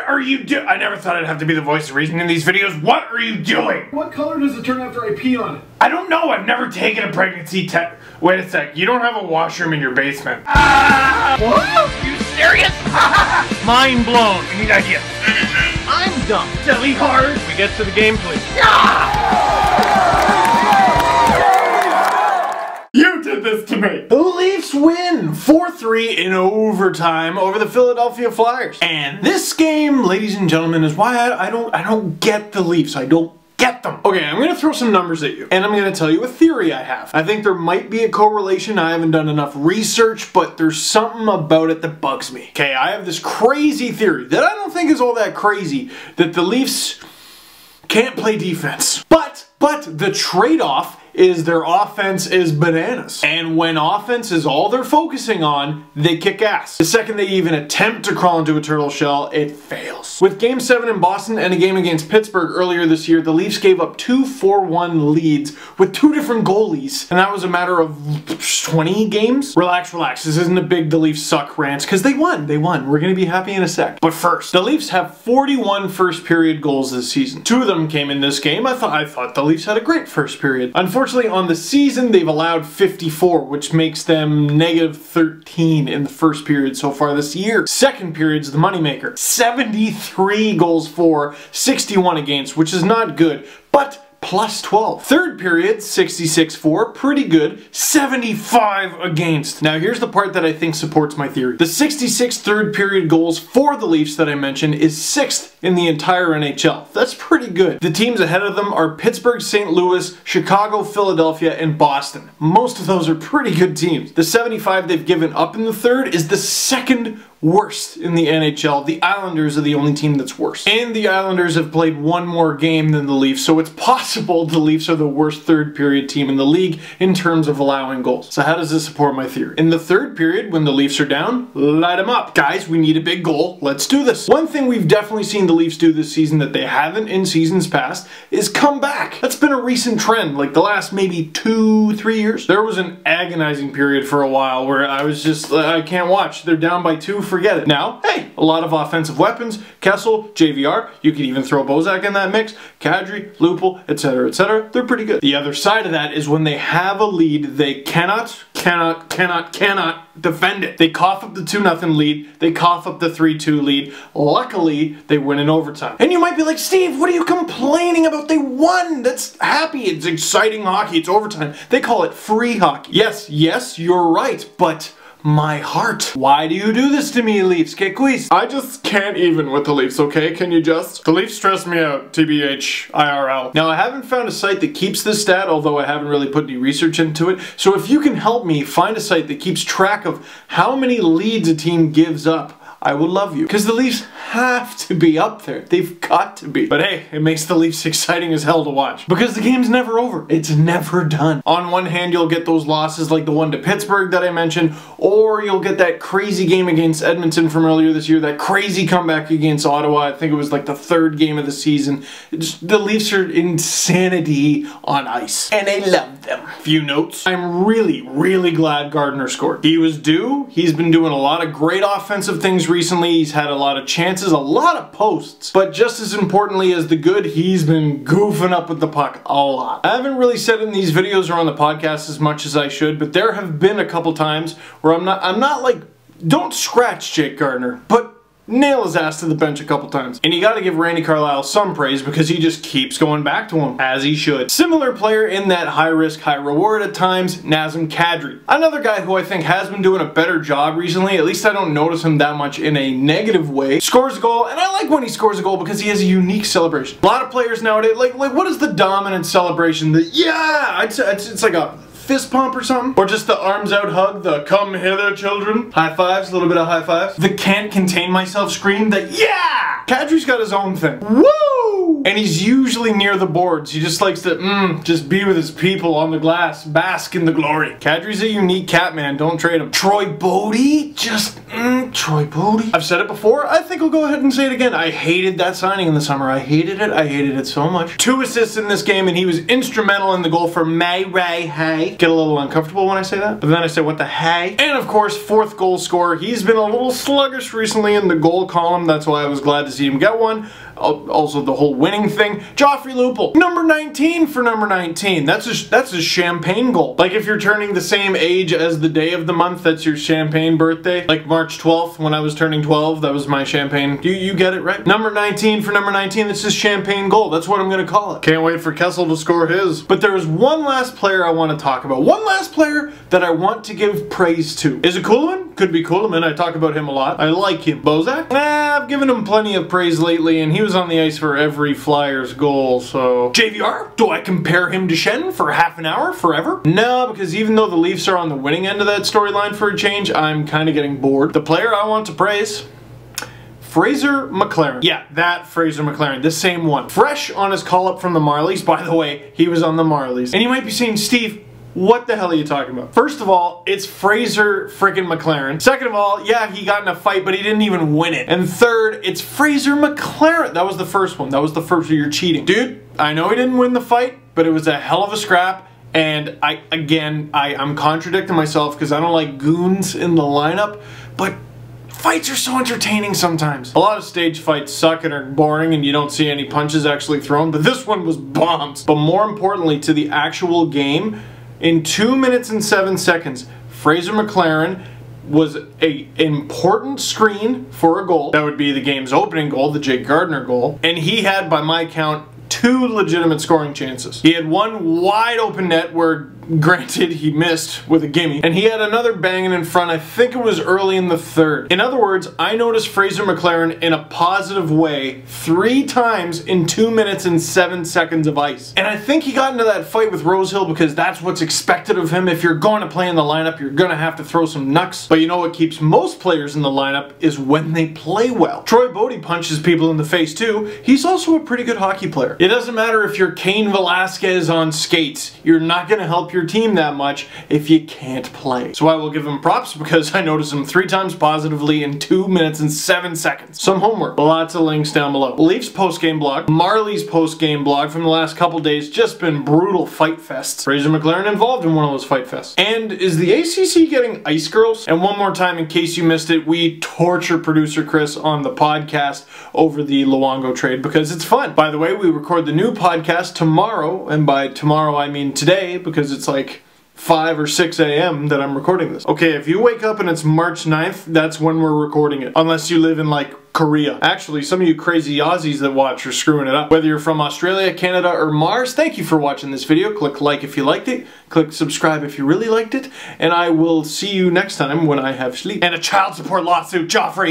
are you doing? I never thought I'd have to be the voice of reason in these videos. What are you doing? What color does it turn after I pee on it? I don't know. I've never taken a pregnancy test. Wait a sec. You don't have a washroom in your basement. What? Are you serious? Mind blown. We need ideas. I'm dumb. Silly hard. We get to the game, please. You did this to me. The Leafs win 4-3 in overtime over the Philadelphia Flyers. And this game, ladies and gentlemen, is why I don't get the Leafs. I don't get them. Okay, I'm gonna throw some numbers at you, and I'm gonna tell you a theory I have. I think there might be a correlation. I haven't done enough research, but there's something about it that bugs me. Okay, I have this crazy theory that I don't think is all that crazy, that the Leafs can't play defense. But the trade-off is their offense is bananas. And when offense is all they're focusing on, they kick ass. The second they even attempt to crawl into a turtle shell, it fails. With Game 7 in Boston and a game against Pittsburgh earlier this year, the Leafs gave up 2 4-1 leads with 2 different goalies. And that was a matter of 20 games? Relax. This isn't a big the Leafs suck rant, because they won. We're gonna be happy in a sec. But first, the Leafs have 41 first period goals this season. 2 of them came in this game. I thought the Leafs had a great first period. Unfortunately, on the season, they've allowed 54, which makes them -13 in the first period so far this year. Second period's the moneymaker. 73 goals for, 61 against, which is not good, but plus 12. Third period, 66 for, pretty good, 75 against. Now here's the part that I think supports my theory. The 66 third period goals for the Leafs that I mentioned is 6th in the entire NHL. That's pretty good. The teams ahead of them are Pittsburgh, St. Louis, Chicago, Philadelphia, and Boston. Most of those are pretty good teams. The 75 they've given up in the third is the second worst in the NHL. The Islanders are the only team that's worse. And the Islanders have played 1 more game than the Leafs, so it's possible the Leafs are the worst third period team in the league in terms of allowing goals. So how does this support my theory? In the third period, when the Leafs are down, light them up. Guys, we need a big goal. Let's do this. One thing we've definitely seen the Leafs do this season that they haven't in seasons past is come back. That's been a recent trend, like the last maybe 2-3 years. There was an agonizing period for a while where I was just, I can't watch. They're down by 2, forget it. Now, hey, a lot of offensive weapons, Kessel, JVR, you could even throw Bozak in that mix, Kadri, Lupul, etc., etc. They're pretty good. The other side of that is when they have a lead, they cannot defend it. They cough up the 2-0 lead, they cough up the 3-2 lead. Luckily, they win in overtime. And you might be like, Steve, what are you complaining about? They won! That's happy, it's exciting hockey, it's overtime. They call it free hockey. Yes, you're right, but my heart. Why do you do this to me, Leafs? Que quiz? I just can't even with the Leafs, okay? Can you just? The Leafs stress me out, TBH, IRL. Now, I haven't found a site that keeps this stat, although I haven't really put any research into it. So if you can help me find a site that keeps track of how many leads a team gives up, I will love you. Because the Leafs have to be up there. They've got to be. But hey, it makes the Leafs exciting as hell to watch. Because the game's never over. It's never done. On one hand, you'll get those losses like the one to Pittsburgh that I mentioned, or you'll get that crazy game against Edmonton from earlier this year, that crazy comeback against Ottawa. I think it was like the 3rd game of the season. The Leafs are insanity on ice. And I love them. Few notes. I'm really glad Gardner scored. He was due. He's been doing a lot of great offensive things recently. He's had a lot of chances, a lot of posts, but just as importantly as the good, he's been goofing up with the puck a lot. I haven't really said in these videos or on the podcast as much as I should, but there have been a couple times where I'm not like, don't scratch Jake Gardner, but nail his ass to the bench a couple times. And you gotta give Randy Carlyle some praise because he just keeps going back to him, as he should. Similar player in that high risk, high reward at times, Nazem Kadri. Another guy who I think has been doing a better job recently, at least I don't notice him that much in a negative way. Scores a goal, and I like when he scores a goal because he has a unique celebration. A lot of players nowadays, like what is the dominant celebration? It's like a fist pump or something? Or just the arms out hug, the come hither children? High fives, a little bit of high fives. The can't contain myself scream, the yeah! Kadri's got his own thing. Woo! And he's usually near the boards. He just likes to, just be with his people on the glass, bask in the glory. Kadri's a unique cat, man, don't trade him. Troy Bodie, just Troy Bodie. I've said it before, I think I'll go ahead and say it again. I hated that signing in the summer. I hated it so much. 2 assists in this game, and he was instrumental in the goal for May Ray Hay. Get a little uncomfortable when I say that, but then I say what the hey. And of course, 4th goal scorer. He's been a little sluggish recently in the goal column. That's why I was glad to see him get one. Also the whole winning thing. Joffrey Lupul, number 19 for number 19. That's a champagne goal. Like if you're turning the same age as the day of the month, that's your champagne birthday. Like March 12th when I was turning 12, that was my champagne. You get it, right? Number 19 for number 19, that's his champagne goal. That's what I'm gonna call it. Can't wait for Kessel to score his. But there is one last player I want to talk about. One last player that I want to give praise to. Is it Kuhlman? Could be Kuhlman. I talk about him a lot. I like him. Bozak? I've given him plenty of praise lately, and he was on the ice for every Flyers goal, so... JVR? Do I compare him to Shen for half an hour, forever? No, because even though the Leafs are on the winning end of that storyline for a change, I'm kind of getting bored. The player I want to praise... Fraser McLaren. Yeah, that Fraser McLaren, the same one. Fresh on his call-up from the Marlies. By the way, he was on the Marlies. And you might be saying, Steve, what the hell are you talking about? First of all, it's Fraser frickin' McLaren. Second of all, yeah, he got in a fight, but he didn't even win it. And third, it's Fraser McLaren. That was the first one. That was the first where you're cheating. Dude, I know he didn't win the fight, but it was a hell of a scrap. And I'm contradicting myself because I don't like goons in the lineup, but fights are so entertaining sometimes. A lot of stage fights suck and are boring and you don't see any punches actually thrown, but this one was bombs. But more importantly to the actual game, in 2 minutes and 7 seconds, Fraser McLaren was an important screen for a goal. That would be the game's opening goal, the Jake Gardiner goal. And he had, by my count, 2 legitimate scoring chances. He had one wide open net where, granted, he missed with a gimme, and he had another banging in front. I think it was early in the 3rd. In other words, I noticed Fraser McLaren in a positive way 3 times in 2 minutes and 7 seconds of ice. And I think he got into that fight with Rosehill because that's what's expected of him. If you're going to play in the lineup, you're going to have to throw some knucks. But you know what keeps most players in the lineup is when they play well. Troy Bodie punches people in the face too. He's also a pretty good hockey player. It doesn't matter if you're Cain Velasquez on skates. You're not going to help your team that much if you can't play. So I will give him props because I noticed him 3 times positively in 2 minutes and 7 seconds. Some homework. Lots of links down below. Leafs post-game blog. Marley's post-game blog from the last couple days. Just been brutal fight fests. Fraser McLaren involved in one of those fight fests. And is the ACC getting Ice Girls? And one more time in case you missed it, we torture producer Chris on the podcast over the Luongo trade because it's fun. By the way, we record the new podcast tomorrow, and by tomorrow I mean today because it's like 5 or 6 a.m. that I'm recording this. Okay, if you wake up and it's March 9th, that's when we're recording it. Unless you live in like Korea. Actually, some of you crazy Aussies that watch are screwing it up. Whether you're from Australia, Canada, or Mars, thank you for watching this video. Click like if you liked it. Click subscribe if you really liked it. And I will see you next time when I have sleep. And a child support lawsuit, Joffrey!